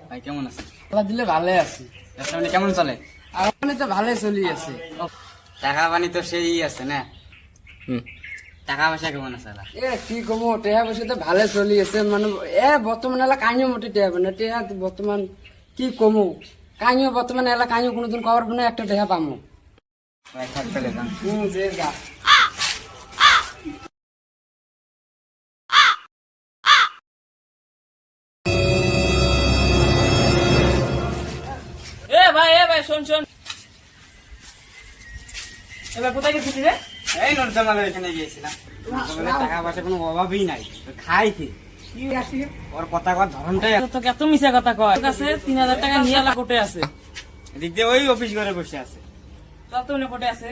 ভাই কেমন আছে? দিলে ভালোই আছি। ব্যবসা বাণিজ্য কেমন চলে? আমার তো ভালোই চলি আছে। টাকা পানি তো সেই আছে না? টাকা পয়সা কেমন আছে? কি কমো টেহা পয়সা তো ভালো চলি আছে, মানে বর্তমান এলা কাইও মোটে টেহা না, টেহা বর্তমান কি কমো কাইও বর্তমান এলা কাইও কোনোদিন কবার না একটা টেহা পামো। যে যা ভাই শোন এবার কোথায় গেছিলি রে? এই নর্দমালের এখানে গিয়েছিলাম। টাকা পয়সা কোনো অভাবই নাই, খাই কি ওর কথা কর ধরনটাই তোকে এত মিশা কথা কয়। ঠিক আছে 3000 টাকা নিয়ে কোটে আছে, এদিক দিয়ে ওই অফিস ঘরে বসে আছে। চল তো কোটে আছে।